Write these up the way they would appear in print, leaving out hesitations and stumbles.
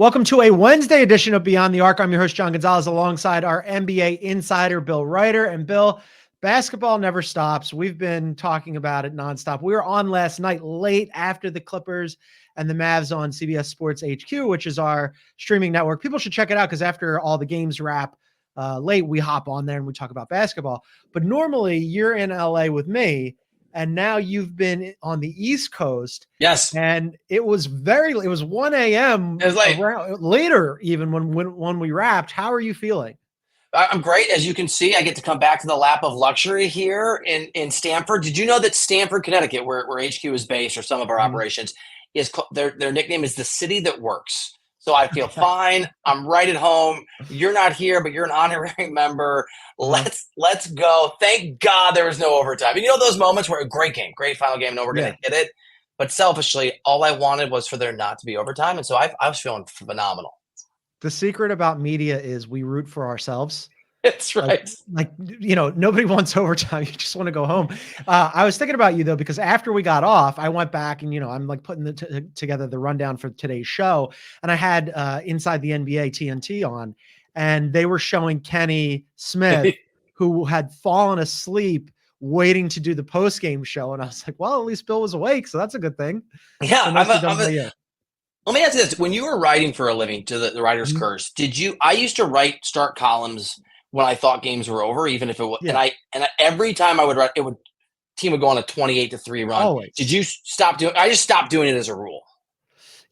Welcome to a Wednesday edition of Beyond the Arc. I'm your host, John Gonzalez, alongside our NBA insider, Bill Ryder. And Bill, basketball never stops. We've been talking about it nonstop. We were on last night late after the Clippers and the Mavs on CBS Sports HQ, which is our streaming network. People should check it out because after all the games wrap late, we hop on there and we talk about basketball. But normally you're in LA with me, and now you've been on the East Coast. Yes. And it was 1 a.m. It was late. Later, even when we wrapped. How are you feeling? I'm great. As you can see, I get to come back to the lap of luxury here in Stamford. Did you know that Stamford, Connecticut, where HQ is based, or some of our operations, is their nickname is the city that works. So I feel fine. I'm right at home. You're not here, but you're an honorary member. Let's go. Thank God there was no overtime. And you know those moments where a great game, great final game, no, we're going to get it. But selfishly, all I wanted was for there not to be overtime. And so I was feeling phenomenal. The secret about media is we root for ourselves. That's right. Like, nobody wants overtime. You just want to go home. I was thinking about you, though, because after we got off, I went back and, I'm like putting together the rundown for today's show. And I had Inside the NBA TNT on, and they were showing Kenny Smith, who had fallen asleep waiting to do the post-game show. And I was like, well, at least Bill was awake. So that's a good thing. Yeah. Let me ask you this. When you were writing for a living, to the writer's curse, I used to start columns when I thought games were over, even if it was, and every time I would write, team would go on a 28-3 run. Always. Did you stop doing? I just stopped doing it as a rule.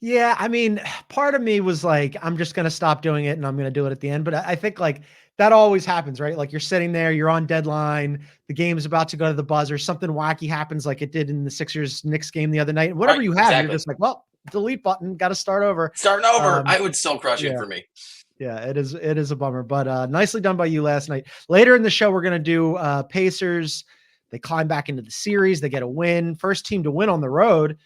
Yeah, I mean, part of me was like, I'm just going to stop doing it and I'm going to do it at the end. But I think like that always happens, right? Like you're sitting there, you're on deadline, the game's about to go to the buzzer, something wacky happens like it did in the Sixers Knicks game the other night. And whatever you have, you're just like, well, delete button, got to start over. Starting over. I would still crush it for me. Yeah, it is a bummer, but nicely done by you last night. Later in the show, we're going to do Pacers. They climb back into the series. They get a win. First team to win on the road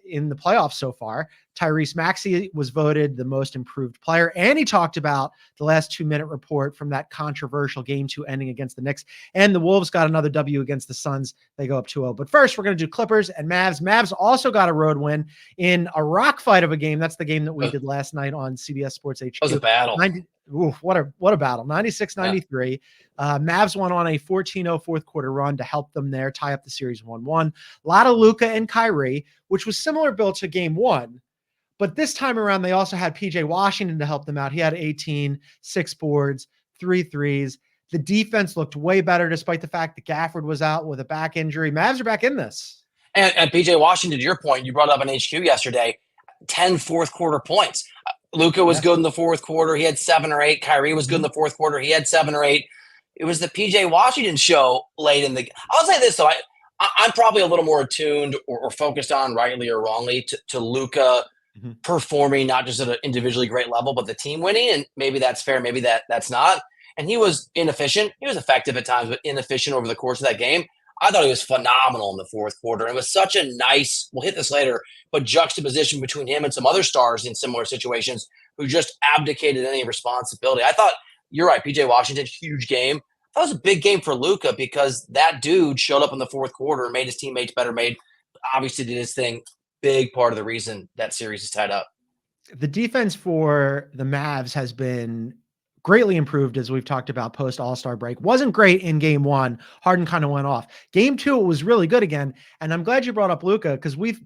in the playoffs so far. Tyrese Maxey was voted the most improved player, and he talked about the last 2-minute report from that controversial Game 2 ending against the Knicks. And the Wolves got another W against the Suns. They go up 2-0. But first, we're going to do Clippers and Mavs. Mavs also got a road win in a rock fight of a game. That's the game that we did last night on CBS Sports HQ. It was a battle. What a battle. 96-93. Mavs went on a 14-0 fourth quarter run to help them there, tie up the series 1-1. A lot of Luka and Kyrie, which was similar build to game 1. But this time around, they also had PJ Washington to help them out. He had 18, 6 boards, 3 threes. The defense looked way better despite the fact that Gafford was out with a back injury. Mavs are back in this. And PJ Washington, to your point, you brought up on HQ yesterday, 10 fourth quarter points. Luka was good in the fourth quarter. He had 7 or 8. Kyrie was good in the fourth quarter. He had 7 or 8. It was the PJ Washington show late in the – I'll say this, though. I'm probably a little more attuned or focused on, rightly or wrongly, to Luka performing not just at an individually great level, but the team winning. And maybe that's fair. Maybe that's not. And he was inefficient. He was effective at times, but inefficient over the course of that game. I thought he was phenomenal in the fourth quarter. And it was such a nice, we'll hit this later, but juxtaposition between him and some other stars in similar situations who just abdicated any responsibility. I thought, you're right, PJ Washington, huge game. That was a big game for Luka because that dude showed up in the fourth quarter and made his teammates better, obviously did his thing. Big part of the reason that series is tied up. The defense for the Mavs has been greatly improved, as we've talked about post All-Star break. Wasn't great in game 1. Harden kind of went off. Game 2, it was really good again. And I'm glad you brought up Luka because we've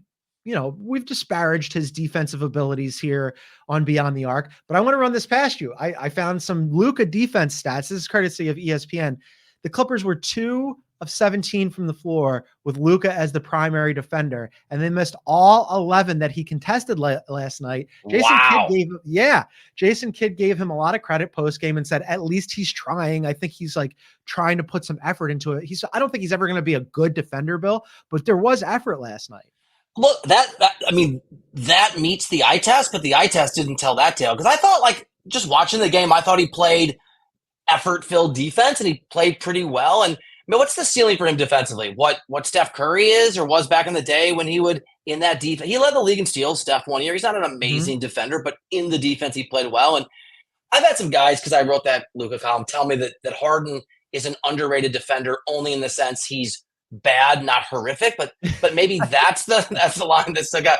disparaged his defensive abilities here on Beyond the Arc. But I want to run this past you. I found some Luka defense stats. This is courtesy of ESPN. The Clippers were 2 of 17 from the floor with Luka as the primary defender, and they missed all 11 that he contested last night. Jason Kidd gave him a lot of credit post game and said, at least he's trying. I think he's like trying to put some effort into it. I don't think he's ever going to be a good defender, Bill, but there was effort last night. Look, that meets the eye test, but the eye test didn't tell that tale. Because I thought, like, just watching the game, I thought he played effort-filled defense, and he played pretty well. And what's the ceiling for him defensively? What Steph Curry is or was back in the day when he would in that defense? He led the league in steals, Steph, 1 year. He's not an amazing defender, but in the defense he played well. And I've had some guys, because I wrote that Luka column, tell me that Harden is an underrated defender only in the sense he's bad, not horrific, but maybe that's the line that stuck out.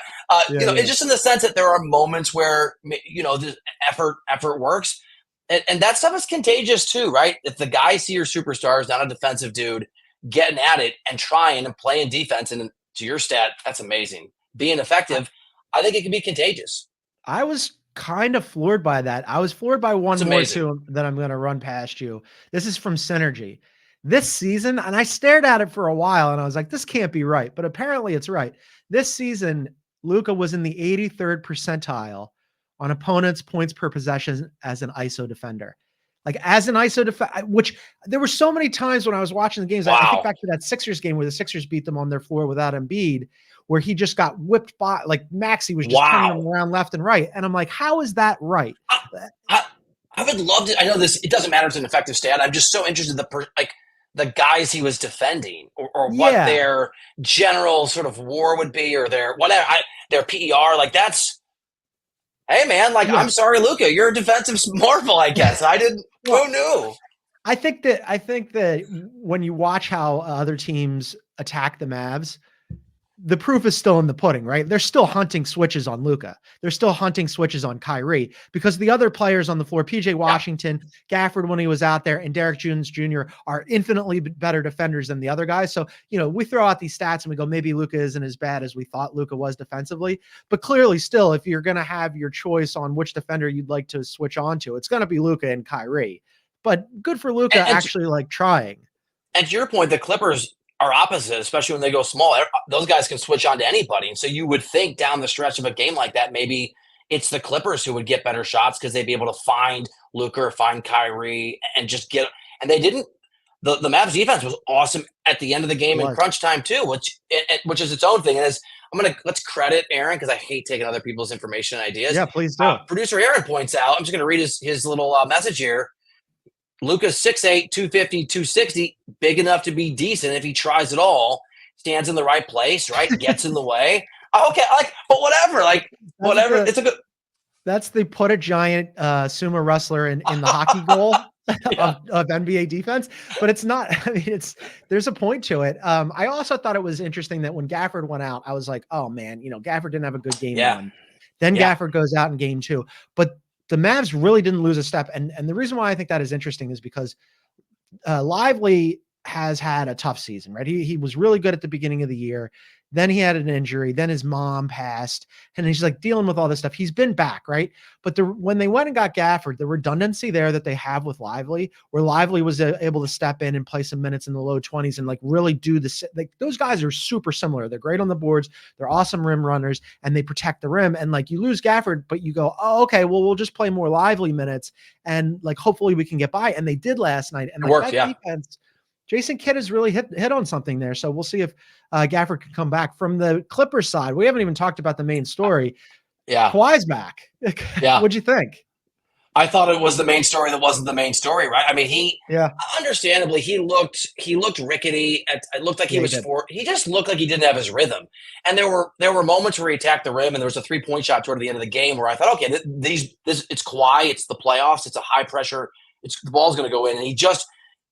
It's just in the sense that there are moments where the effort works, and that stuff is contagious too, right? If the guys see your superstars, not a defensive dude, getting at it and trying and playing defense, and to your stat, that's amazing. Being effective, I think it can be contagious. I was kind of floored by that. I was floored by one more too that I'm going to run past you. This is from Synergy. This season, and I stared at it for a while and I was like, this can't be right. But apparently it's right. This season, Luka was in the 83rd percentile on opponents' points per possession as an ISO defender. Like as an ISO defender, which there were so many times when I was watching the games. Wow. I think back to that Sixers game where the Sixers beat them on their floor without Embiid, where he just got whipped by, like Maxey was just turning him around left and right. And I'm like, how is that right? I would love to. I know this, it doesn't matter if it's an effective stat. I'm just so interested in the guys he was defending or what their general sort of war would be or their whatever, their PER. Like that's, hey man, like I'm sorry, Luka, you're a defensive marvel, I guess. I didn't. Who knew? I think that when you watch how other teams attack the Mavs, the proof is still in the pudding, right? They're still hunting switches on Luka. They're still hunting switches on Kyrie because the other players on the floor, PJ Washington, Gafford when he was out there, and Derek Jones Jr. are infinitely better defenders than the other guys. So, we throw out these stats and we go, maybe Luka isn't as bad as we thought Luka was defensively. But clearly still, if you're going to have your choice on which defender you'd like to switch on to, it's going to be Luka and Kyrie. But good for Luka actually like trying. And to your point, the Clippers are opposite, especially when they go small. Those guys can switch on to anybody. And so you would think down the stretch of a game like that, maybe it's the Clippers who would get better shots because they'd be able to find Luka or find Kyrie and just get – and they didn't – the Mavs defense was awesome at the end of the game in crunch time too, which is its own thing. And let's credit Aaron because I hate taking other people's information and ideas. Yeah, please do. Producer Aaron points out, I'm just going to read his little message here. Luka's 6'8", 250, 260, big enough to be decent if he tries it all, stands in the right place, right? Gets in the way. Okay, but whatever. Whatever. It's a good. That's the put a giant sumo wrestler in the hockey goal of NBA defense. But it's not, there's a point to it. I also thought it was interesting that when Gafford went out, I was like, oh man, Gafford didn't have a good game one. Then Gafford goes out in game two. But the Mavs really didn't lose a step. And the reason why I think that is interesting is because Lively has had a tough season, right? He was really good at the beginning of the year. Then he had an injury. Then his mom passed and he's like dealing with all this stuff. He's been back, right? But when they went and got Gafford, the redundancy there that they have with Lively, where Lively was able to step in and play some minutes in the low 20s and like really do this. Like those guys are super similar. They're great on the boards. They're awesome rim runners and they protect the rim. And like you lose Gafford, but you go, oh, okay, well, we'll just play more Lively minutes and like hopefully we can get by. And they did last night. And like, that defense, Jason Kidd has really hit on something there. So we'll see if Gafford can come back. From the Clippers side, we haven't even talked about the main story. Yeah. Kawhi's back. Yeah. What'd you think? I thought it was the main story that wasn't the main story, right? I mean, understandably, he looked rickety. It looked like he just looked like he didn't have his rhythm. And there were moments where he attacked the rim and there was a 3-point shot toward the end of the game where I thought, okay, it's Kawhi, it's the playoffs, it's a high pressure, the ball's going to go in. And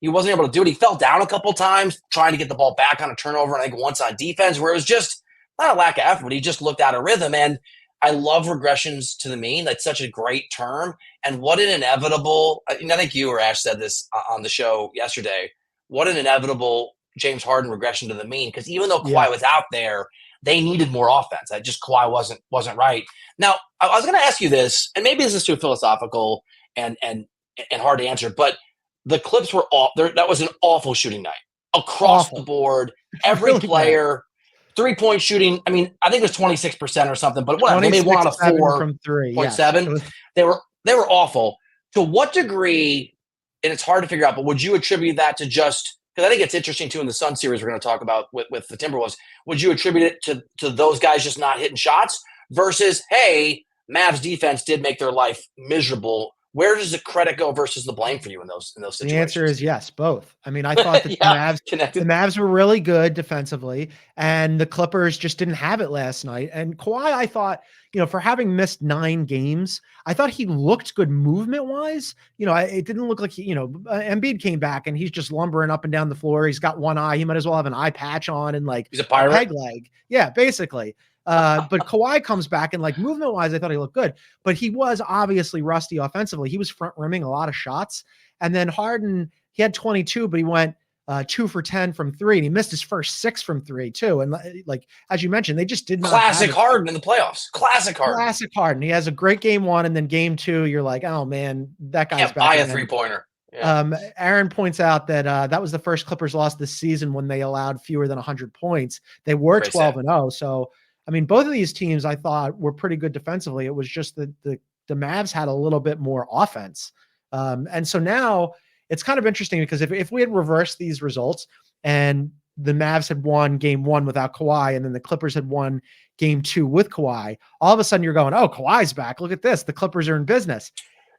he wasn't able to do it. He fell down a couple times trying to get the ball back on a turnover, and I think once on defense, where it was just not a lack of effort, but he just looked out of rhythm. And I love regressions to the mean. That's such a great term. And what an inevitable – I think you or Ash said this on the show yesterday. What an inevitable James Harden regression to the mean, because even though Kawhi was out there, they needed more offense. Kawhi wasn't right. Now, I was going to ask you this, and maybe this is too philosophical and hard to answer, but – the Clips were that was an awful shooting night across the board. Every really player, 3-point shooting. I mean, I think it was 26% or something, but whatever. They made 1 out of 4 from 3. 0.7. They were awful. To what degree? And it's hard to figure out. But would you attribute that to just because I think it's interesting too in the Sun series we're going to talk about with the Timberwolves? Would you attribute it to those guys just not hitting shots versus hey, Mavs defense did make their life miserable Where does the credit go versus the blame for you in those situations? The answer is yes, both. I mean, I thought that the Mavs were really good defensively, and the Clippers just didn't have it last night. And Kawhi, I thought, for having missed 9 games, I thought he looked good movement wise. It didn't look like Embiid came back and he's just lumbering up and down the floor. He's got one eye. He might as well have an eye patch on and he's a pirate. Peg leg. Yeah, basically. But Kawhi comes back and movement wise, I thought he looked good, but he was obviously rusty offensively. He was front rimming a lot of shots. And then Harden, he had 22, but he went 2 for 10 from 3, and he missed his first 6 from 3 too. And as you mentioned, they just did not. Classic Harden in the playoffs. Classic Harden. He has a great game 1, and then game 2, you're like, oh man, that guy's back. Buy a 3-pointer. Yeah. Aaron points out that that was the first Clippers loss this season when they allowed fewer than 100 points. They were 12-0. So, I mean, both of these teams I thought were pretty good defensively. It was just that the Mavs had a little bit more offense. And so now it's kind of interesting because if we had reversed these results and the Mavs had won game 1 without Kawhi, and then the Clippers had won game 2 with Kawhi, all of a sudden you're going, oh, Kawhi's back. Look at this. The Clippers are in business.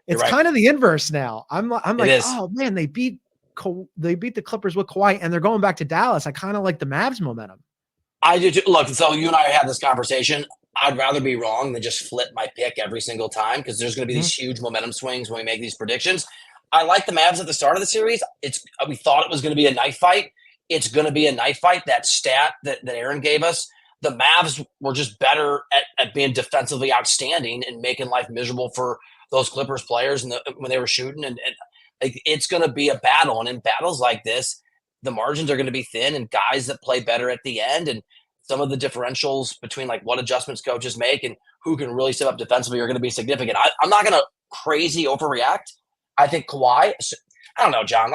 It's kind of the inverse now. I'm like, oh man, they beat the Clippers with Kawhi and they're going back to Dallas. I kind of like the Mavs momentum. I do too. Look, so you and I had this conversation. I'd rather be wrong than just flip my pick every single time because there's going to be these huge momentum swings when we make these predictions. I like the Mavs at the start of the series. We thought it was going to be a knife fight. It's going to be a knife fight. That stat that Aaron gave us, the Mavs were just better at being defensively outstanding and making life miserable for those Clippers players when they were shooting. And it's going to be a battle. And in battles like this, the margins are going to be thin, and guys that play better at the end and some of the differentials between what adjustments coaches make and who can really step up defensively are going to be significant. I'm not going to crazy overreact. I think Kawhi, I don't know, John,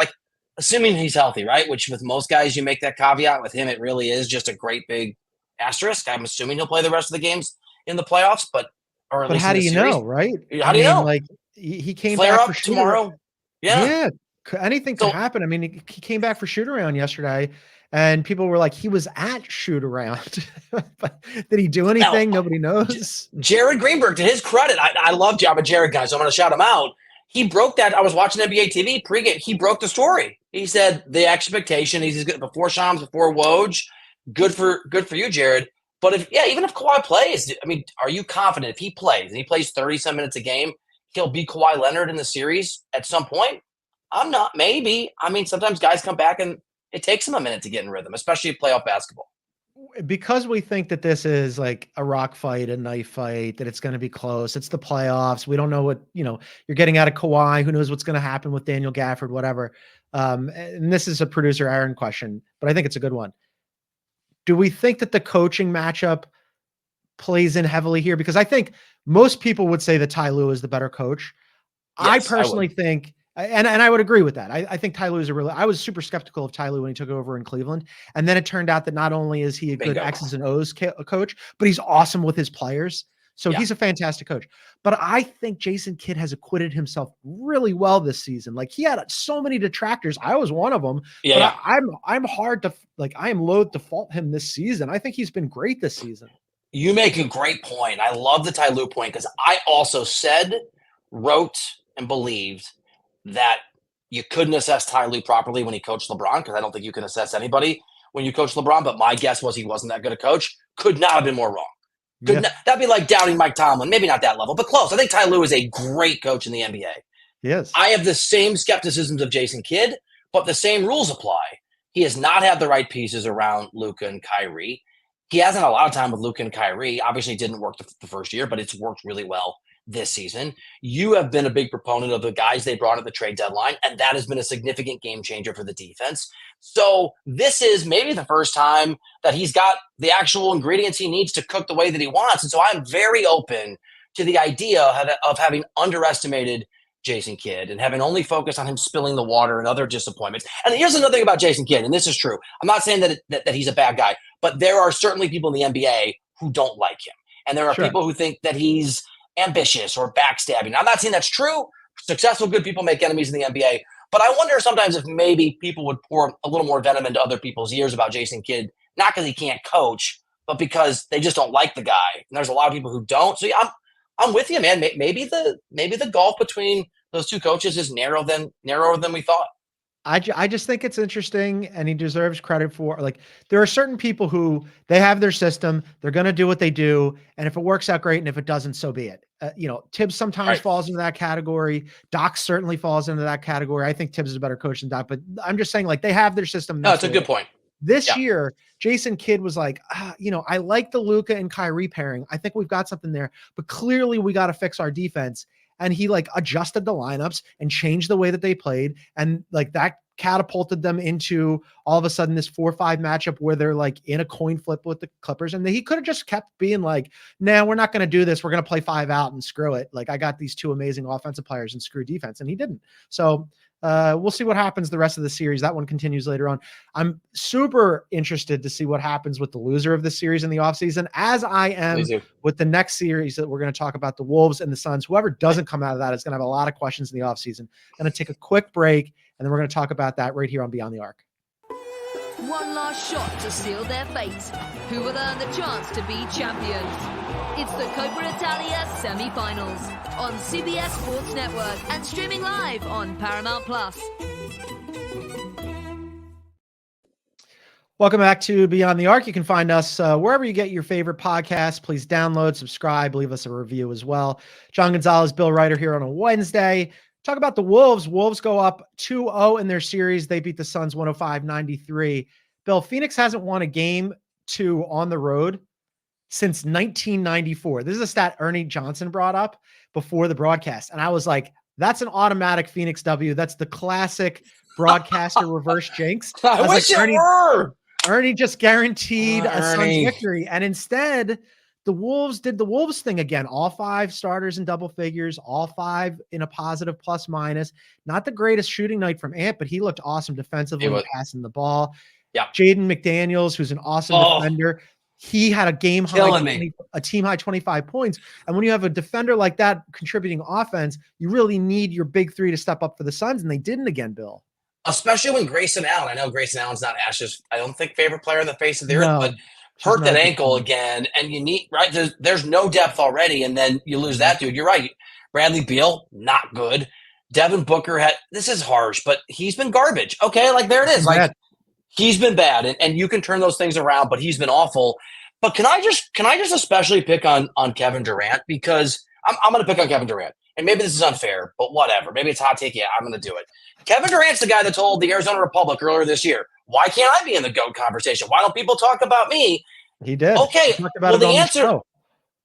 assuming he's healthy, right? Which with most guys, you make that caveat. With him, it really is just a great big asterisk. I'm assuming he'll play the rest of the games in the playoffs, but how do you know, right? How do you know? He came Flare back up for tomorrow. Yeah. Anything could happen. I mean, he came back for shoot around yesterday, and people were like, he was at shoot around. But did he do anything? Nobody knows. Jared Greenberg, to his credit, I love I'm a Jared guy, so I'm going to shout him out. He broke that. I was watching NBA TV pregame. He broke the story. He said the expectation he's good before Shams, before Woj. Good for you, Jared. But even if Kawhi plays, I mean, are you confident if he plays and he plays 30-some minutes a game, he'll be Kawhi Leonard in the series at some point? I'm not. Maybe. I mean, sometimes guys come back and it takes them a minute to get in rhythm, especially playoff basketball. Because we think that this is like a rock fight, a knife fight, that it's going to be close. It's the playoffs. We don't know what, you're getting out of Kawhi. Who knows what's going to happen with Daniel Gafford, whatever. And this is a producer Aaron question, but I think it's a good one. Do we think that the coaching matchup plays in heavily here? Because I think most people would say that Ty Lue is the better coach. Yes, I personally think, and I would agree with that. I think Ty Lue is I was super skeptical of Ty Lue when he took over in Cleveland. And then it turned out that not only is he a good X's and O's coach, but he's awesome with his players. So he's a fantastic coach. But I think Jason Kidd has acquitted himself really well this season. Like, he had so many detractors. I was one of them. Yeah. But I'm hard to I am loath to fault him this season. I think he's been great this season. You make a great point. I love the Ty Lue point because I also said, wrote, and believed that you couldn't assess Ty Lue properly when he coached LeBron, because I don't think you can assess anybody when you coach LeBron. But my guess was he wasn't that good a coach. Could not have been more wrong. That'd be like doubting Mike Tomlin. Maybe not that level, but close. I think Ty Lue is a great coach in the NBA. Yes. I have the same skepticisms of Jason Kidd, but the same rules apply. He has not had the right pieces around Luka and Kyrie. He hasn't had a lot of time with Luka and Kyrie. Obviously, it didn't work the first year, but it's worked really well this season. You have been a big proponent of the guys they brought at the trade deadline, and that has been a significant game changer for the defense. So this is maybe the first time that he's got the actual ingredients he needs to cook the way that he wants. And so I'm very open to the idea of having underestimated Jason Kidd and having only focused on him spilling the water and other disappointments. And here's another thing about Jason Kidd, and this is true. I'm not saying that he's a bad guy, but there are certainly people in the NBA who don't like him. And there are people who think that he's ambitious or backstabbing. I'm not saying that's true. Successful, good people make enemies in the NBA. But I wonder sometimes if maybe people would pour a little more venom into other people's ears about Jason Kidd, not because he can't coach, but because they just don't like the guy. And there's a lot of people who don't. So yeah, I'm with you, man. Maybe the gulf between those two coaches is narrower than we thought. I just think it's interesting, and he deserves credit for, like, there are certain people who they have their system, they're going to do what they do. And if it works out, great. And if it doesn't, so be it. Tibbs sometimes falls into that category. Doc certainly falls into that category. I think Tibbs is a better coach than Doc, but I'm just saying, like, they have their system. No, it's a good point. This year, Jason Kidd was like, I like the Luka and Kyrie pairing. I think we've got something there, but clearly we got to fix our defense. And he like adjusted the lineups and changed the way that they played. And like that catapulted them into all of a sudden this 4-5 matchup where they're like in a coin flip with the Clippers. And he could have just kept being like, nah, we're not going to do this. We're going to play 5 out and screw it. Like, I got these two amazing offensive players and screw defense. And he didn't. So we'll see what happens the rest of the series. That one continues later on. I'm super interested to see what happens with the loser of the series in the offseason, as I am with the next series that we're going to talk about, the Wolves and the Suns. Whoever doesn't come out of that is going to have a lot of questions in the offseason. Going to take a quick break, and then we're going to talk about that right here on Beyond the Arc. One last shot to seal their fate. Who will earn the chance to be champions? It's the Coppa Italia semi-finals on CBS Sports Network and streaming live on Paramount+. Welcome back to Beyond the Arc. You can find us wherever you get your favorite podcasts. Please download, subscribe, leave us a review as well. John Gonzalez, Bill Ryder here on a Wednesday. Talk about the Wolves. Wolves go up 2-0 in their series. They beat the Suns 105-93. Bill, Phoenix hasn't won a game 2 on the road since 1994. This is a stat Ernie Johnson brought up before the broadcast. And I was like, that's an automatic Phoenix W. That's the classic broadcaster reverse jinx. I wish like, it were. Ernie just guaranteed a Suns victory. And instead, the Wolves did the Wolves thing again. All 5 starters in double figures, all 5 in a positive plus minus. Not the greatest shooting night from Ant, but he looked awesome defensively, passing the ball. Yeah. Jaden McDaniels, who's an awesome defender. He had a game high, a team high 25 points. And when you have a defender like that contributing offense, you really need your big 3 to step up for the Suns. And they didn't again, Bill. Especially when Grayson Allen, I know Grayson Allen's not Ash's, I don't think, favorite player on the face of the earth, but hurt that ankle again. And you need, right? There's no depth already. And then you lose that dude. You're right. Bradley Beal, not good. Devin Booker this is harsh, but he's been garbage. Okay. Like, there it is. Like, he's been bad, and you can turn those things around, but he's been awful. But can I just especially pick on Kevin Durant? Because I'm going to pick on Kevin Durant. And maybe this is unfair, but whatever. Maybe it's hot take. Yeah, I'm going to do it. Kevin Durant's the guy that told the Arizona Republic earlier this year, why can't I be in the GOAT conversation? Why don't people talk about me? He did. Okay. Well, the answer,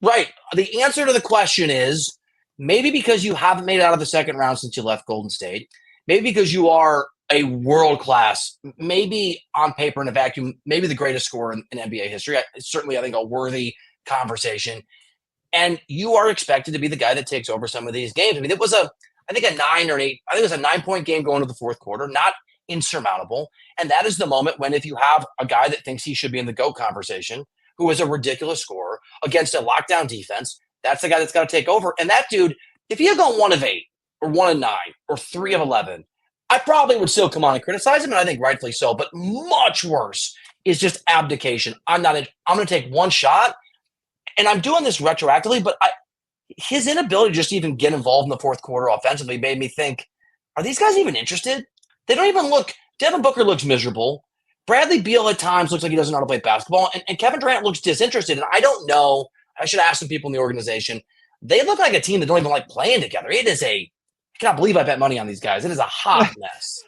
right. The answer to the question is maybe because you haven't made it out of the second round since you left Golden State. Maybe because you are a world-class, maybe on paper in a vacuum, maybe the greatest scorer in NBA history. Certainly, I think a worthy conversation. And you are expected to be the guy that takes over some of these games. I mean, it was a 9 or 8. I think it was a 9-point game going to the fourth quarter, not insurmountable. And that is the moment when, if you have a guy that thinks he should be in the GOAT conversation, who is a ridiculous scorer against a lockdown defense, that's the guy that's got to take over. And that dude, if he had gone 1 of 8 or 1 of 9 or 3 of 11, I probably would still come on and criticize him, and I think rightfully so. But much worse is just abdication. I'm going to take one shot, and I'm doing this retroactively, but his inability to just even get involved in the fourth quarter offensively made me think, are these guys even interested? They don't even look – Devin Booker looks miserable. Bradley Beal at times looks like he doesn't know how to play basketball, and Kevin Durant looks disinterested. And I don't know. I should ask some people in the organization. They look like a team that don't even like playing together. It is I cannot believe I bet money on these guys. It is a hot mess.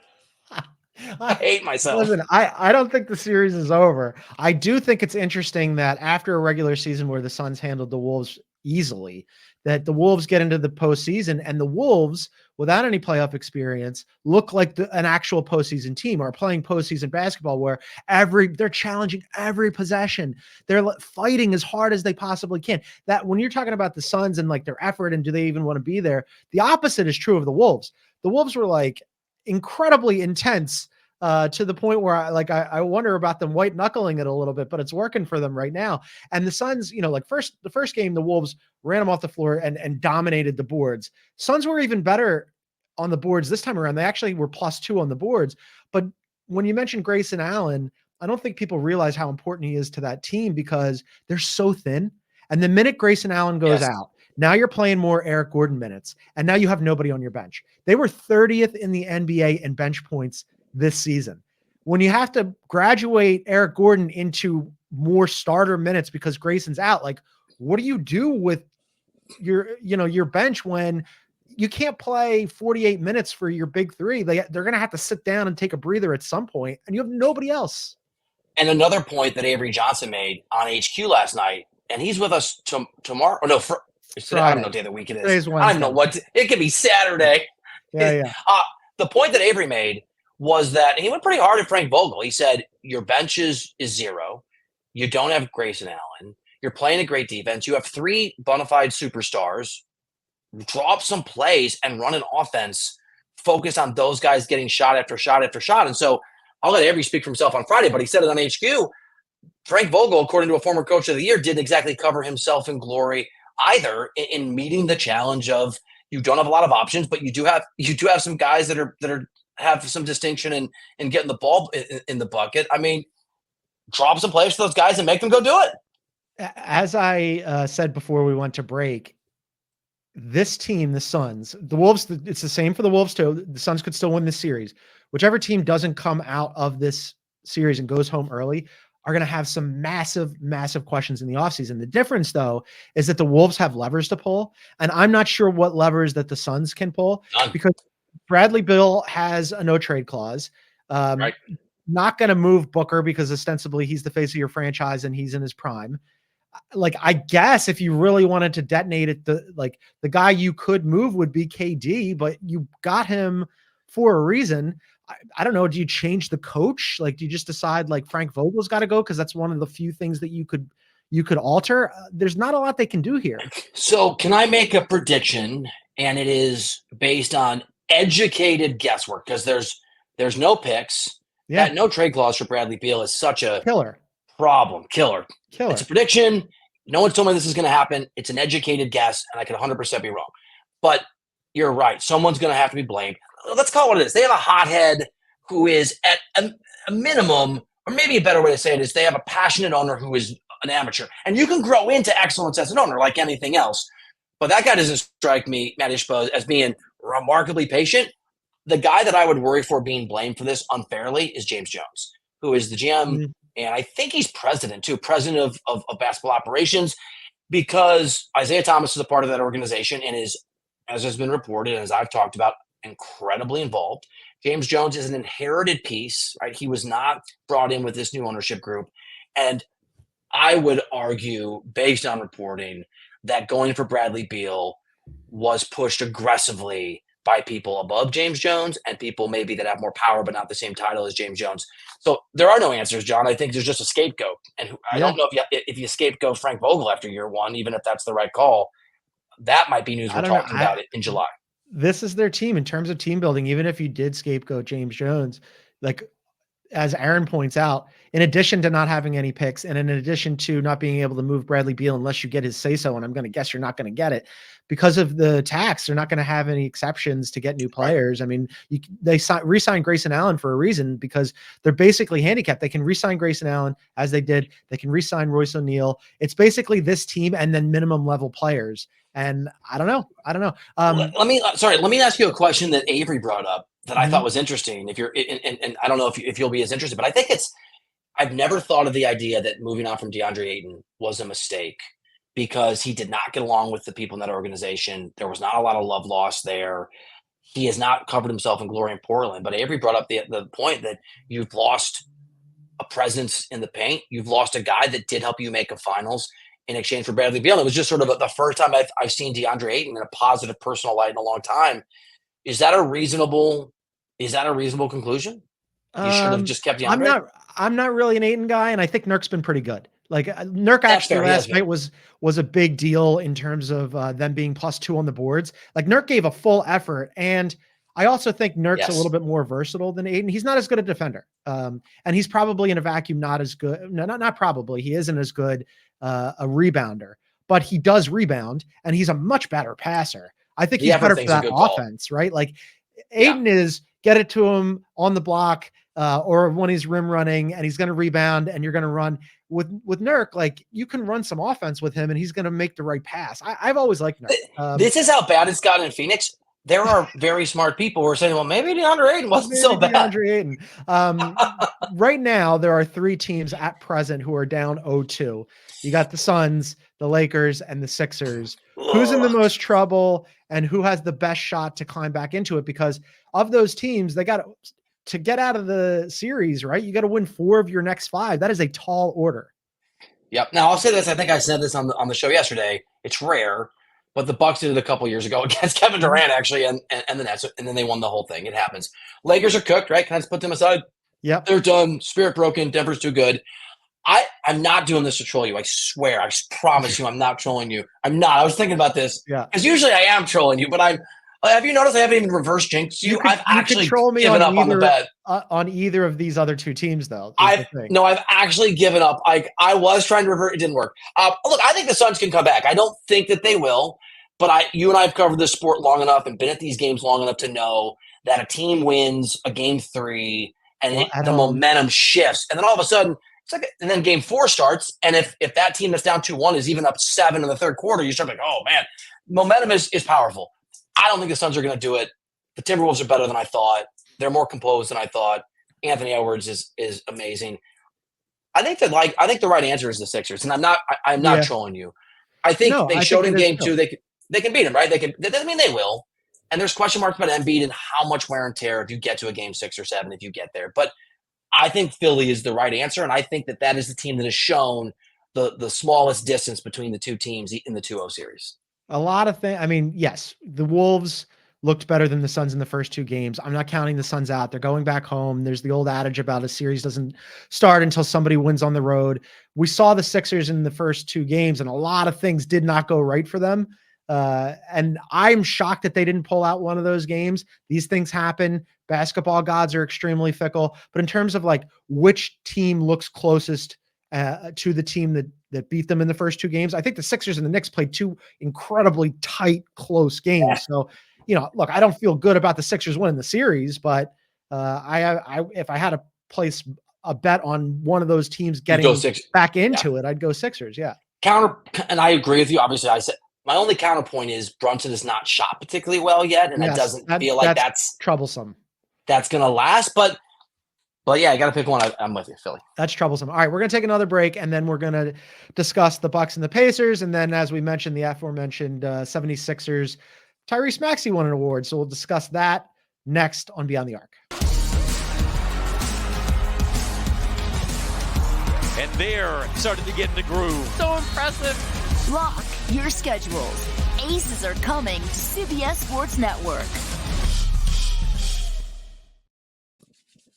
I hate myself. Listen, I don't think the series is over. I do think it's interesting that after a regular season where the Suns handled the Wolves easily, that the Wolves get into the postseason, and the Wolves, without any playoff experience, look like an actual postseason team, or playing postseason basketball where they're challenging every possession. They're fighting as hard as they possibly can. That when you're talking about the Suns and like their effort and do they even want to be there, the opposite is true of the Wolves. The Wolves were like incredibly intense to the point where I wonder about them white knuckling it a little bit, but it's working for them right now. And the Suns, the first game, the Wolves ran them off the floor and dominated the boards. Suns were even better on the boards this time around. They actually were +2 on the boards. But when you mentioned Grayson Allen, I don't think people realize how important he is to that team because they're so thin. And the minute Grayson Allen goes out, Now you're playing more Eric Gordon minutes, and now you have nobody on your bench. They were 30th in the NBA in bench points this season. When you have to graduate Eric Gordon into more starter minutes because Grayson's out, like, what do you do with your bench when you can't play 48 minutes for your big three? They're going to have to sit down and take a breather at some point, and you have nobody else. And another point that Avery Johnson made on HQ last night, and he's with us tomorrow. Or no, I don't know what day of the week it is. I don't even know it could be Saturday. Yeah. The point that Avery made was that he went pretty hard at Frank Vogel. He said, your bench is 0. You don't have Grayson Allen. You're playing a great defense. You have 3 bona fide superstars. Drop some plays and run an offense. Focus on those guys getting shot after shot after shot. And so I'll let Avery speak for himself on Friday, but he said it on HQ. Frank Vogel, according to a former coach of the year, didn't exactly cover himself in glory either in meeting the challenge of, you don't have a lot of options, but you do have some guys that have some distinction in getting the ball in the bucket. I mean, drop some plays for those guys and make them go do it. As I said before we went to break, this team, the Suns, the Wolves, it's the same for the Wolves too. The Suns could still win this series. Whichever team doesn't come out of this series and goes home early are going to have some massive, massive questions in the offseason. The difference, though, is that the Wolves have levers to pull, and I'm not sure what levers that the Suns can pull. None. Because Bradley Beal has a no-trade clause. Right. Not going to move Booker because ostensibly he's the face of your franchise and he's in his prime. Like, I guess if you really wanted to detonate it, the guy you could move would be KD, but you got him for a reason. I don't know. Do you change the coach? Like, do you just decide like Frank Vogel's got to go? Cause that's one of the few things that you could alter. There's not a lot they can do here. So can I make a prediction? And it is based on educated guesswork, because there's no picks. Yeah. That no trade clause for Bradley Beal is such a Killer. It's a prediction. No one's told me this is going to happen. It's an educated guess, and I could 100% be wrong. But you're right. Someone's going to have to be blamed. Let's call it what it is. They have a hothead who is at a minimum, or maybe a better way to say it is they have a passionate owner who is an amateur. And you can grow into excellence as an owner like anything else. But that guy doesn't strike me, Matt Ishbia, as being remarkably patient. The guy that I would worry for being blamed for this unfairly is James Jones, who is the GM. Mm-hmm. And I think he's president of basketball operations, because Isaiah Thomas is a part of that organization and is, as has been reported, and as I've talked about, incredibly involved. James Jones is an inherited piece, right? He was not brought in with this new ownership group. And I would argue, based on reporting, that going for Bradley Beal was pushed aggressively by people above James Jones and people maybe that have more power but not the same title as James Jones. So there are no answers, John. I think there's just a scapegoat. And I don't know if you scapegoat Frank Vogel after year one, even if that's the right call. That might be news we're talking about it in July. This is their team in terms of team building. Even if you did scapegoat James Jones, like as Aaron points out, in addition to not having any picks and in addition to not being able to move Bradley Beal unless you get his say-so, and I'm going to guess you're not going to get it because of the tax, they're not going to have any exceptions to get new players. I mean, they re-signed Grayson Allen for a reason because they're basically handicapped. They can re-sign Grayson Allen as they did. They can re-sign Royce O'Neal. It's basically this team and then minimum level players. And I don't know. Let me ask you a question that Avery brought up that I thought was interesting. If you're, and I don't know if you'll be as interested, but I think I've never thought of the idea that moving on from DeAndre Ayton was a mistake because he did not get along with the people in that organization. There was not a lot of love lost there. He has not covered himself in glory in Portland, but Avery brought up the point that you've lost a presence in the paint. You've lost a guy that did help you make a finals in exchange for Bradley Beal. It was just sort of the first time I've seen DeAndre Ayton in a positive personal light in a long time. Is that a reasonable conclusion? You should have just kept DeAndre. I'm not really an Ayton guy, and I think Nurk's been pretty good. Like Nurk actually last night was a big deal in terms of them being +2 on the boards. Like Nurk gave a full effort, and I also think Nurk's a little bit more versatile than Ayton. He's not as good a defender, and he's probably in a vacuum not as good. No, not probably. He isn't as good a rebounder, but he does rebound, and he's a much better passer. I think he's better for that offense, right? Like Ayton is get it to him on the block, or when he's rim running and he's going to rebound and you're going to run with Nurk, like you can run some offense with him and he's going to make the right pass. I've always liked Nurk. This is how bad it's gotten in Phoenix. There are very smart people who are saying, well, maybe DeAndre Ayton wasn't so bad. DeAndre Ayton. Right now, there are 3 teams at present who are down 0-2. You got the Suns, the Lakers, and the Sixers. Who's in the most trouble and who has the best shot to climb back into it? Because of those teams, they got to get out of the series, right? You got to win 4 of your next 5. That is a tall order. Yep. Now, I'll say this. I think I said this on the show yesterday. It's rare. But the Bucks did it a couple years ago against Kevin Durant, actually, and the Nets, and then they won the whole thing. It happens. Lakers are cooked, right? Can I just put them aside? Yep. They're done. Spirit broken. Denver's too good. I'm not doing this to troll you. I swear. I just promise you I'm not trolling you. I'm not. I was thinking about this. Yeah. Because usually I am trolling you, but have you noticed I haven't even reverse jinxed you? I've actually given up on the bet. On either of these other 2 teams, though. I've actually given up. I was trying to revert. It didn't work. Look, I think the Suns can come back. I don't think that they will. But you and I have covered this sport long enough and been at these games long enough to know that a team wins a game 3 and the momentum shifts. And then all of a sudden, and then game 4 starts. And if that team that's down 2-1 is even up 7 in the third quarter, you start like, oh, man, momentum is powerful. I don't think the Suns are going to do it. The Timberwolves are better than I thought. They're more composed than I thought. Anthony Edwards is amazing. I think the right answer is the Sixers. And I'm not trolling you. I think they showed in game 2 they can beat him, right? That doesn't mean they will. And there's question marks about Embiid and how much wear and tear if you get to a game 6 or 7 if you get there. But I think Philly is the right answer, and I think that is the team that has shown the smallest distance between the 2 teams in the 2-0 series. A lot of things. I mean, yes, the Wolves looked better than the Suns in the first 2 games. I'm not counting the Suns out. They're going back home. There's the old adage about a series doesn't start until somebody wins on the road. We saw the Sixers in the first 2 games, and a lot of things did not go right for them. And I'm shocked that they didn't pull out one of those games. These things happen. Basketball gods are extremely fickle. But in terms of like which team looks closest to the team that beat them in the first 2 games, I think the Sixers and the Knicks played 2 incredibly tight, close games. So, look, I don't feel good about the Sixers winning the series, but if I had to place a bet on one of those teams getting back into it, I'd go Sixers. Yeah. And I agree with you. Obviously, I said my only counterpoint is Brunson is not shot particularly well yet, and it doesn't feel like that's troublesome. That's going to last, but yeah, I got to pick one. I'm with you, Philly. That's troublesome. All right, we're going to take another break, and then we're going to discuss the Bucks and the Pacers, and then, as we mentioned, the aforementioned 76ers. Tyrese Maxey won an award, so we'll discuss that next on Beyond the Arc. And they're starting to get in the groove. So impressive. Block your schedules. Aces are coming to CBS Sports Network.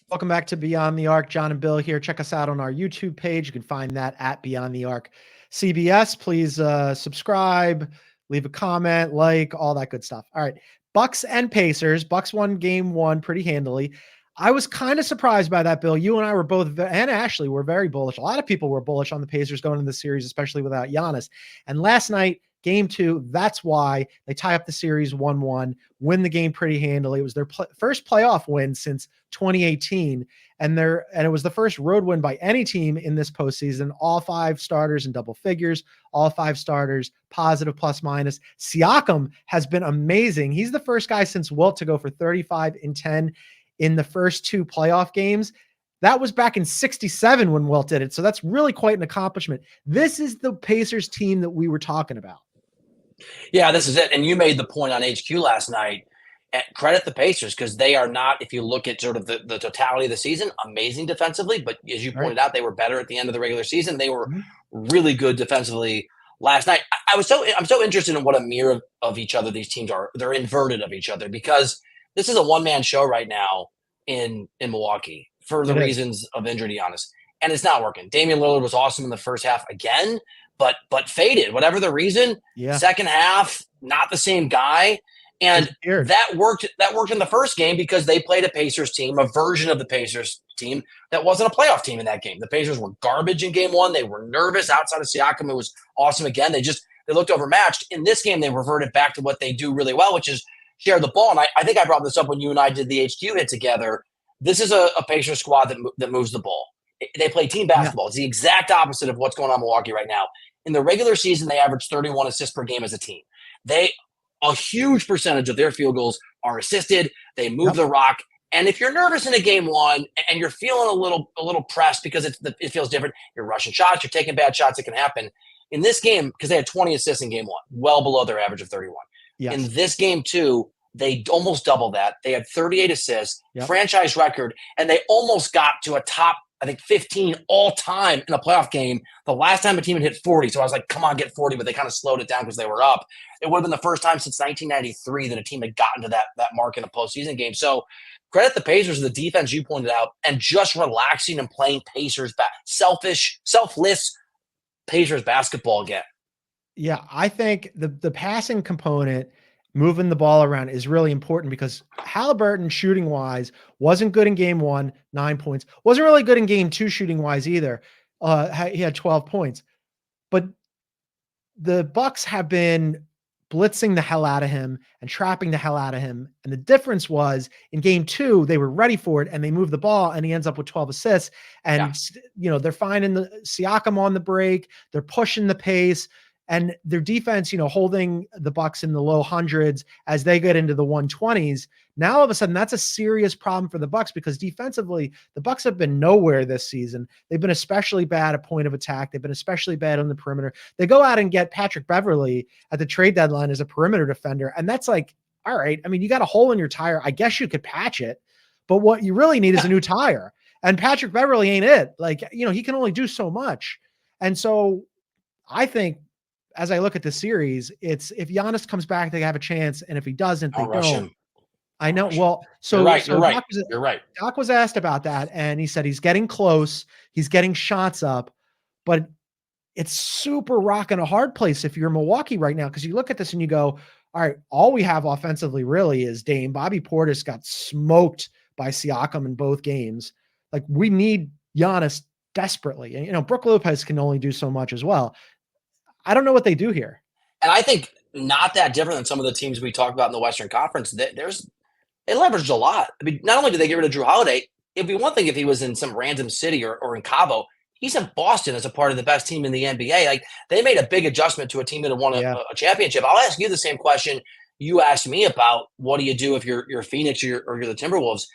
Welcome back to Beyond the Arc. John and Bill here. Check us out on our YouTube page. You can find that at Beyond the Arc CBS. Please subscribe, leave a comment, like, all that good stuff. All right. Bucks and Pacers. Bucks won game 1 pretty handily. I was kind of surprised by that, Bill. You and I were both, and Ashley were very bullish. A lot of people were bullish on the Pacers going into the series, especially without Giannis. And last night, game 2, that's why they tie up the series 1-1, win the game pretty handily. It was their first playoff win since 2018. And it was the first road win by any team in this postseason. All 5 starters in double figures, all 5 starters positive plus minus. Siakam has been amazing. He's the first guy since Wilt to go for 35 and 10 in the first 2 playoff games. That was back in 67 when Wilt did it. So that's really quite an accomplishment. This is the Pacers team that we were talking about. Yeah, this is it. And you made the point on HQ last night. Credit the Pacers because they are not, if you look at sort of the totality of the season, amazing defensively. But as you pointed out, they were better at the end of the regular season. They were really good defensively last night. I'm so interested in what a mirror of each other these teams are. They're inverted of each other because this is a one-man show right now in Milwaukee for the reasons of injury to Giannis. And it's not working. Damian Lillard was awesome in the first half again, but faded. Whatever the reason, second half, not the same guy. And that worked in the first game because they played a Pacers team, a version of the Pacers team that wasn't a playoff team in that game. The Pacers were garbage in game 1. They were nervous outside of Siakam. It was awesome again. They looked overmatched. In this game, they reverted back to what they do really well, which is share the ball. And I think I brought this up when you and I did the HQ hit together. this is a Pacers squad that moves the ball. They play team basketball. It's the exact opposite of what's going on in Milwaukee right now. In the regular season, they average 31 assists per game as a team. A huge percentage of their field goals are assisted. They move the rock. And if you're nervous in a game one and you're feeling a little pressed because it feels different, you're rushing shots, you're taking bad shots, it can happen. In this game, because they had 20 assists in game one, well below their average of 31. Yes. In this game two, they almost double that. They had 38 assists, franchise record, and they almost got to a top, I think, 15 all time in a playoff game. The last time a team had hit 40, so I was like, come on, get 40, but they kind of slowed it down because they were up. It would have been the first time since 1993 that a team had gotten to that mark in a postseason game. So credit the Pacers for the defense you pointed out and just relaxing and playing Pacers selfless Pacers basketball again. Yeah, I think the passing component, moving the ball around, is really important because Halliburton, shooting wise, wasn't good in game one, 9 points. Wasn't really good in game two, shooting wise either. He had 12 points. But the Bucks have been blitzing the hell out of him and trapping the hell out of him. And the difference was in game two, they were ready for it and they moved the ball and he ends up with 12 assists. And, they're finding the Siakam on the break. They're pushing the pace. And their defense, holding the Bucks in the low hundreds as they get into the 120s. Now, all of a sudden, that's a serious problem for the Bucks because defensively, the Bucks have been nowhere this season. They've been especially bad at point of attack. They've been especially bad on the perimeter. They go out and get Patrick Beverley at the trade deadline as a perimeter defender. And that's like, all right, I mean, you got a hole in your tire. I guess you could patch it. But what you really need is a new tire. And Patrick Beverley ain't it. Like, he can only do so much. And so I think, as I look at the series, it's if Giannis comes back, they have a chance. And if he doesn't, they don't. I know. Well, you're right. Doc was asked about that. And he said, he's getting close. He's getting shots up, but it's super rocking a hard place if you're Milwaukee right now. Cause you look at this and you go, all right, all we have offensively really is Dame. Bobby Portis got smoked by Siakam in both games. Like we need Giannis desperately. And, Brook Lopez can only do so much as well. I don't know what they do here. And I think not that different than some of the teams we talked about in the Western Conference. They leveraged a lot. I mean, not only did they get rid of Drew Holiday, it'd be one thing if he was in some random city or in Cabo. He's in Boston as a part of the best team in the NBA. Like they made a big adjustment to a team that had won a championship. I'll ask you the same question you asked me about what do you do if you're Phoenix or you're the Timberwolves.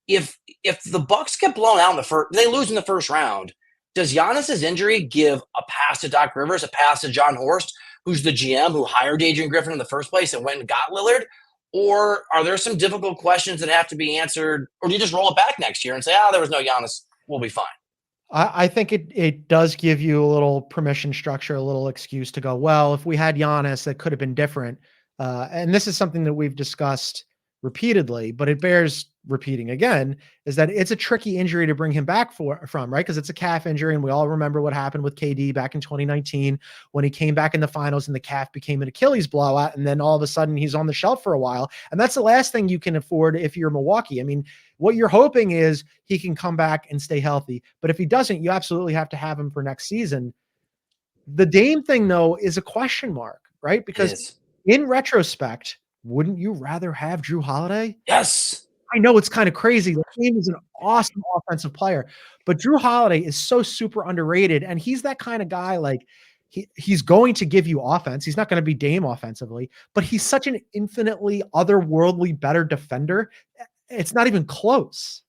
If the Bucks get blown out in the first, they lose in the first round. Does Giannis's injury give a pass to Doc Rivers, a pass to John Horst, who's the GM who hired Adrian Griffin in the first place and went and got Lillard? Or are there some difficult questions that have to be answered? Or do you just roll it back next year and say, there was no Giannis, we'll be fine? I think it does give you a little permission structure, a little excuse to go, well, if we had Giannis, that could have been different. And this is something that we've discussed repeatedly, but it bears repeating again, is that it's a tricky injury to bring him back from, right? Because it's a calf injury. And we all remember what happened with KD back in 2019 when he came back in the finals and the calf became an Achilles blowout. And then all of a sudden he's on the shelf for a while. And that's the last thing you can afford if you're Milwaukee. I mean, what you're hoping is he can come back and stay healthy. But if he doesn't, you absolutely have to have him for next season. The Dame thing, though, is a question mark, right? Because in retrospect, wouldn't you rather have Drew Holiday? Yes. I know it's kind of crazy. The team is an awesome offensive player, but Drew Holiday is so super underrated. And he's that kind of guy, like he's going to give you offense. He's not going to be Dame offensively, but he's such an infinitely otherworldly better defender. It's not even close.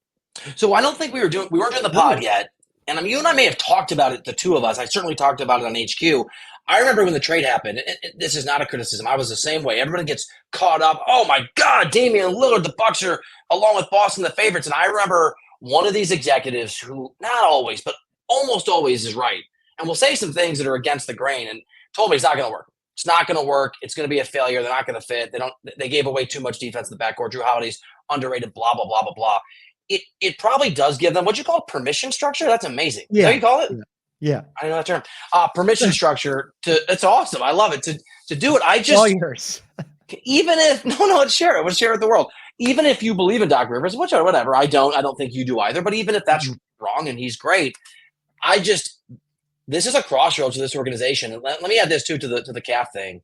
So I don't think we weren't doing the pod yet. And you and I may have talked about it, the two of us. I certainly talked about it on HQ. I remember when the trade happened. This is not a criticism. I was the same way. Everybody gets caught up. Oh, my God, Damian Lillard, the Bucks are, along with Boston, the favorites. And I remember one of these executives who, not always, but almost always is right, and will say some things that are against the grain, and told me it's not going to work. It's not going to work. It's going to be a failure. They're not going to fit. They gave away too much defense in the backcourt. Drew Holiday's underrated, blah, blah, blah, blah, blah. It probably does give them, what you call it, permission structure? That's amazing. Yeah. Is that what you call it? Yeah. I know that term. Permission structure it's awesome. I love it. To do it. I just all yours. Even if let's share it. Let's share it with the world. Even if you believe in Doc Rivers, whatever. I don't think you do either. But even if that's wrong and he's great, this is a crossroads to this organization. And let me add this too to the calf thing,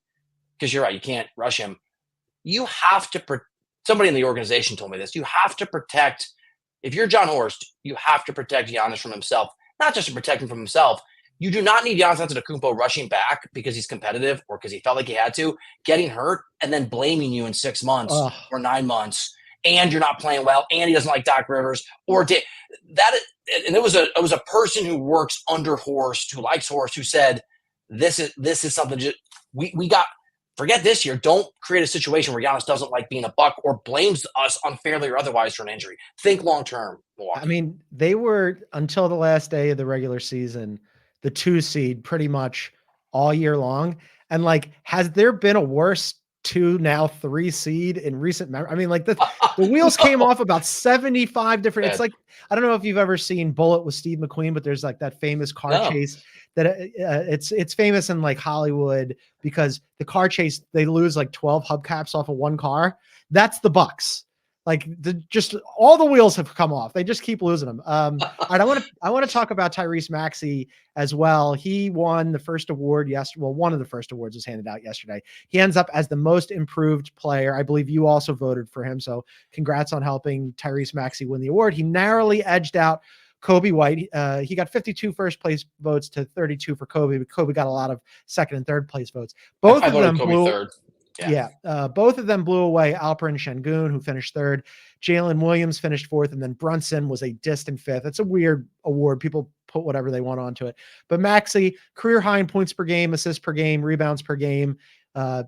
because you're right. You can't rush him. You have to somebody in the organization told me this. You have to protect if you're John Horst, you have to protect Giannis from himself, not just to protect him from himself. You do not need Giannis Antetokounmpo rushing back because he's competitive or because he felt like he had to, getting hurt, and then blaming you in 6 months Ugh. or 9 months, and you're not playing well, and he doesn't like Doc Rivers, or that. And it was a person who works under Horst, who likes Horst, who said, this is something we got. Forget this year. Don't create a situation where Giannis doesn't like being a Buck or blames us unfairly or otherwise for an injury. Think long term, Milwaukee. I mean, they were, until the last day of the regular season, the 2 seed pretty much all year long. And like, has there been a worse 2, now 3 seed in recent memory? I mean, like the wheels came off about 75 different. It's like, I don't know if you've ever seen Bullet with Steve McQueen, but there's like that famous car chase that it's famous in like Hollywood because the car chase, they lose like 12 hubcaps off of one car. That's the Bucks. Like just all the wheels have come off. They just keep losing them. All right, I want to talk about Tyrese Maxey as well. He won the first award yesterday. Well, one of the first awards was handed out yesterday. He ends up as the most improved player. I believe you also voted for him. So congrats on helping Tyrese Maxey win the award. He narrowly edged out Kobe White. He got 52 first place votes to 32 for Kobe, but Kobe got a lot of second and third place votes. Both of them blew third. Both of them blew away Alperen Şengün, who finished third. Jalen Williams finished fourth, and then Brunson was a distant fifth. It's a weird award. People put whatever they want onto it. But Maxey, career high in points per game, assists per game, rebounds per game,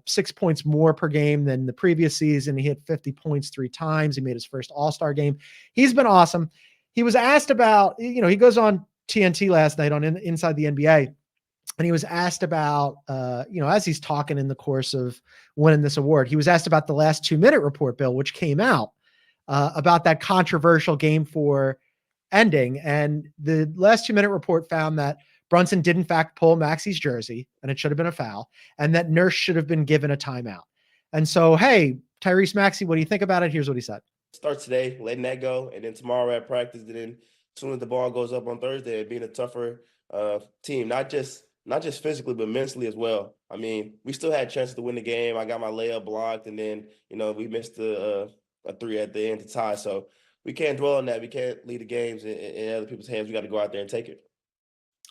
6 points more per game than the previous season. He hit 50 points 3 times. He made his first All-Star game. He's been awesome. He was asked about, he goes on TNT last night on Inside the NBA. And he was asked about, as he's talking in the course of winning this award, he was asked about the last 2-minute report, Bill, which came out about that controversial Game 4 ending. And the last 2-minute report found that Brunson did in fact pull Maxey's jersey, and it should have been a foul, and that Nurse should have been given a timeout. And so, hey, Tyrese Maxey, what do you think about it? Here's what he said. Start today, letting that go, and then tomorrow at practice, and then as soon as the ball goes up on Thursday, being a tougher team, not just physically, but mentally as well. I mean, we still had chances to win the game. I got my layup blocked, and then, we missed a 3 at the end to tie. So we can't dwell on that. We can't leave the games in other people's hands. We got to go out there and take it.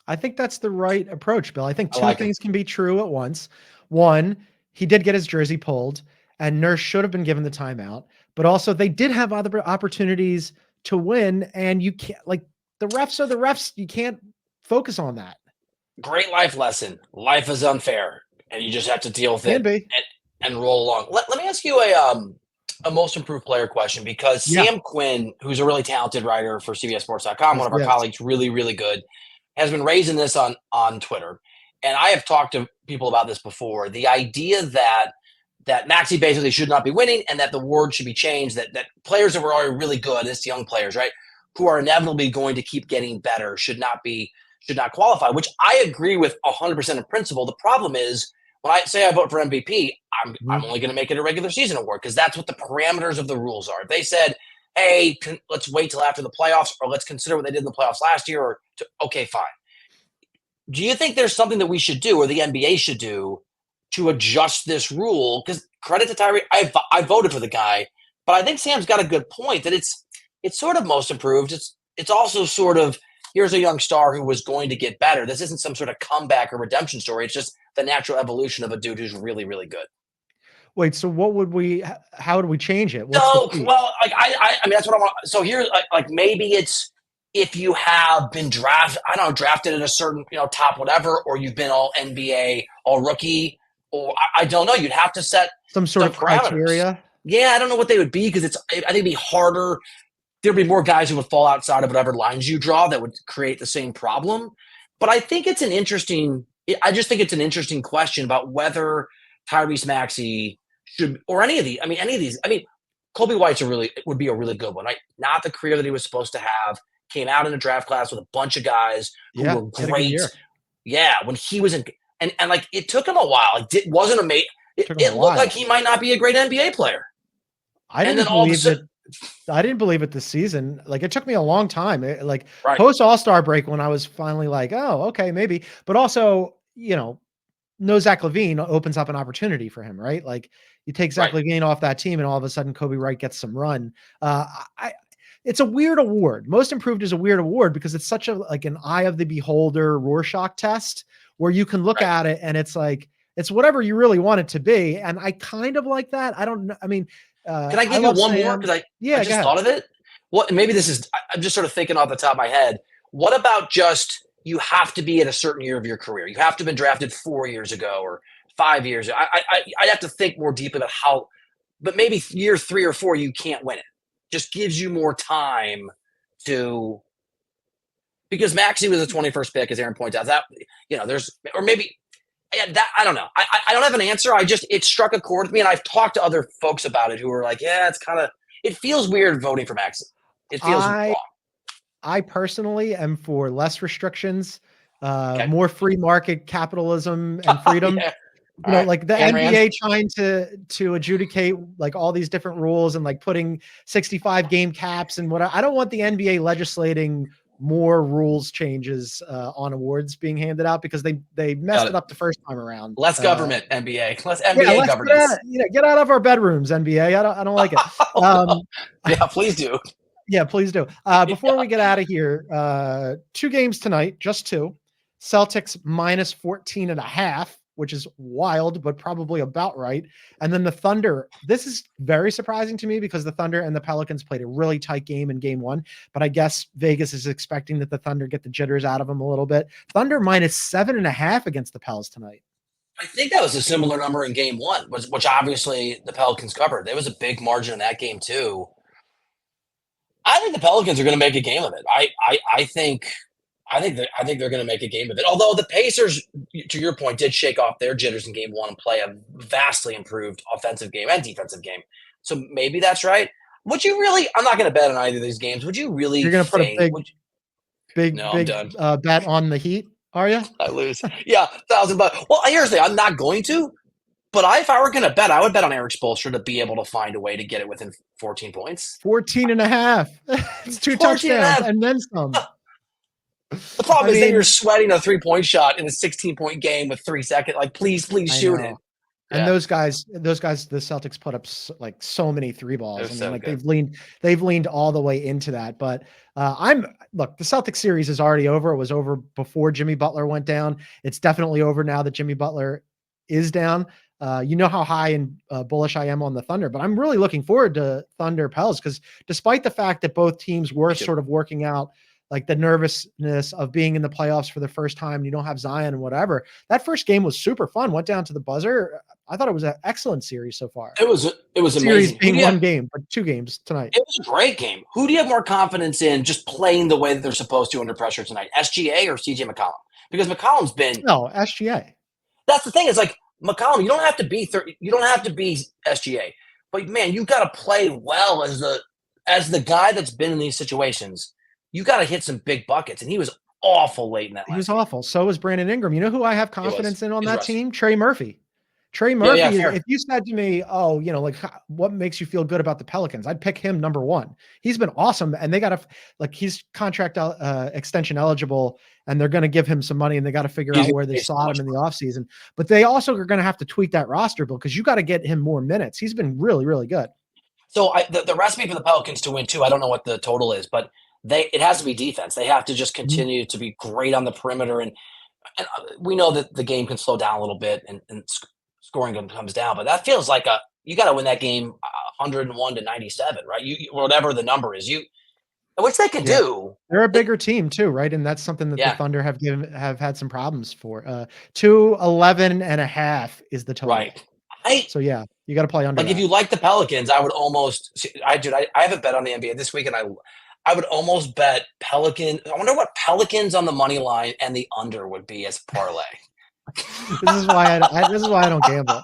I think that's the right approach, Bill. I think two things can be true at once. One, he did get his jersey pulled, and Nurse should have been given the timeout. But also, they did have other opportunities to win, and you can't, like, the refs are the refs. You can't focus on that. Great life lesson. Life is unfair, and you just have to deal with it and roll along. Let me ask you a most improved player question, because Sam Quinn, who's a really talented writer for CBSSports.com, one of our colleagues, really, really good, has been raising this on Twitter. And I have talked to people about this before. The idea that Maxey basically should not be winning and that the award should be changed, that players that were already really good, it's young players, right, who are inevitably going to keep getting better, should not qualify, which I agree with 100% in principle. The problem is, when I say I vote for MVP, I'm only going to make it a regular season award, because that's what the parameters of the rules are. If they said, hey, let's wait till after the playoffs, or let's consider what they did in the playoffs last year, okay, fine. Do you think there's something that we should do, or the NBA should do, to adjust this rule? Because credit to Tyrese, I voted for the guy, but I think Sam's got a good point that it's sort of most improved. It's also sort of, here's a young star who was going to get better. This isn't some sort of comeback or redemption story. It's just the natural evolution of a dude who's really, really good. Wait, so how would we change it? Well, I mean, that's what I want. So here, like maybe it's, if you have been drafted in a certain, top whatever, or you've been all NBA, all rookie, or I don't know, you'd have to set some sort of criteria. Yeah, I don't know what they would be, because I think it'd be harder. There'd be more guys who would fall outside of whatever lines you draw that would create the same problem. But I think it's an interesting question about whether Tyrese Maxey should, or any of these. I mean, Kobe White's would be a really good one, right? Not the career that he was supposed to have. Came out in a draft class with a bunch of guys who were great. Yeah, when he was in, and like, it took him a while. It wasn't amazing. It looked like he might not be a great NBA player. I didn't believe it this season. Like, it took me a long time. Post All-Star break, when I was finally like, oh, okay, maybe. But also, no Zach LaVine opens up an opportunity for him, right? Like, you take Zach LaVine off that team, and all of a sudden Kobe White gets some run. it's a weird award. Most improved is a weird award because it's such a like an eye of the beholder Rorschach test where you can look at it and it's like it's whatever you really want it to be. And I kind of like that. I don't know. I mean, can I give you one more? Because I just thought of it. What maybe this is I'm just sort of thinking off the top of my head. What about just you have to be at a certain year of your career? You have to have been drafted 4 years ago or 5 years. I'd have to think more deeply about how, but maybe year 3 or 4 you can't win it. Just gives you more time to, because Maxey was the 21st pick, as Aaron points out. That there's or maybe that I don't know. I don't have an answer. It struck a chord with me, and I've talked to other folks about it who are like, yeah, it feels weird voting for Maxey. It feels wrong. I personally am for less restrictions, more free market capitalism and freedom. Like the NBA trying to adjudicate like all these different rules and like putting 65 game caps and what I don't want the NBA legislating more rules changes on awards being handed out because they messed it up the first time around. Less government, NBA. Less NBA governance. Get out of our bedrooms, NBA. I don't like it. Yeah, please do. Yeah, please do. Before we get out of here, 2 games tonight, just 2. Celtics minus 14.5. Which is wild, but probably about right. And then the Thunder, this is very surprising to me because the Thunder and the Pelicans played a really tight game in game 1, but I guess Vegas is expecting that the Thunder get the jitters out of them a little bit. Thunder minus 7.5 against the Pels tonight. I think that was a similar number in game 1, which obviously the Pelicans covered. There was a big margin in that game too. I think the Pelicans are going to make a game of it. I think they're going to make a game of it. Although the Pacers, to your point, did shake off their jitters in game 1 and play a vastly improved offensive game and defensive game. So maybe that's right. Would you really? I'm not going to bet on either of these games. Would you really? You're going to put a big bet on the Heat, are you? I lose. Yeah, $1,000. Well, here's the thing. I'm not going to. But if I were going to bet, I would bet on Eric Spoelstra to be able to find a way to get it within 14 points. 14.5. It's 2 touchdowns and then some. The problem is that you're sweating a 3-point shot in a 16-point game with 3 seconds. Like, please shoot it. And those guys, the Celtics put up like so many 3 balls. They've leaned all the way into that. But look, the Celtics series is already over. It was over before Jimmy Butler went down. It's definitely over now that Jimmy Butler is down. You know how high and bullish I am on the Thunder, but I'm really looking forward to Thunder Pels because despite the fact that both teams were sort of working out like the nervousness of being in the playoffs for the first time, and you don't have Zion and whatever. That first game was super fun. Went down to the buzzer. I thought it was an excellent series so far. It was amazing. Series being 1 game, but 2 games tonight. It was a great game. Who do you have more confidence in just playing the way that they're supposed to under pressure tonight? SGA or CJ McCollum? Because McCollum's been SGA. That's the thing. It's like McCollum. You don't have to be You don't have to be SGA. But man, you got to play well as the guy that's been in these situations. You got to hit some big buckets, and he was awful late in that. He was awful. So was Brandon Ingram. You know who I have confidence in on that team? Trey Murphy. Trey Murphy. If you said to me, "Oh, like what makes you feel good about the Pelicans?" I'd pick him number 1. He's been awesome, and they got to he's contract extension eligible, and they're going to give him some money, and they got to figure out where they saw him in the offseason. But they also are going to have to tweak that roster bill because you got to get him more minutes. He's been really, really good. So the recipe for the Pelicans to win too. I don't know what the total is, but it has to be defense. They have to just continue to be great on the perimeter, and we know that the game can slow down a little bit and scoring comes down. But that feels like you got to win that game 101-97, right? You whatever the number is, which they can do. They're a bigger team too, right? And that's something that the Thunder have had some problems for. 211.5 is the total, right? You got to play under. If you like the Pelicans, I would almost. I have a bet on the NBA this week, and I would almost bet Pelicans. I wonder what Pelicans on the money line and the under would be as parlay. This is why I don't gamble.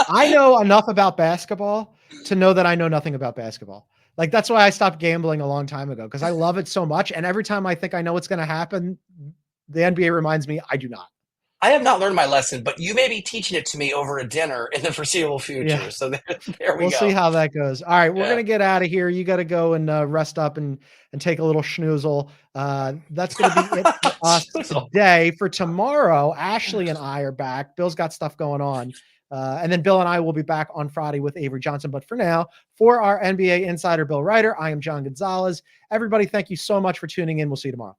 I know enough about basketball to know that I know nothing about basketball. Like that's why I stopped gambling a long time ago because I love it so much. And every time I think I know what's going to happen, the NBA reminds me I do not. I have not learned my lesson, but you may be teaching it to me over a dinner in the foreseeable future. Yeah. So there we We'll go. see how that goes. All right, we're Yeah. gonna get out of here. You got to go and rest up and take a little schnoozle. That's gonna be it for us today. For tomorrow, Ashley and I are back. Bill's got stuff going on, and then Bill and I will be back on Friday with Avery Johnson. But for now, for our NBA insider Bill Ryder, I am John Gonzalez. Everybody, thank you so much for tuning in. We'll see you tomorrow.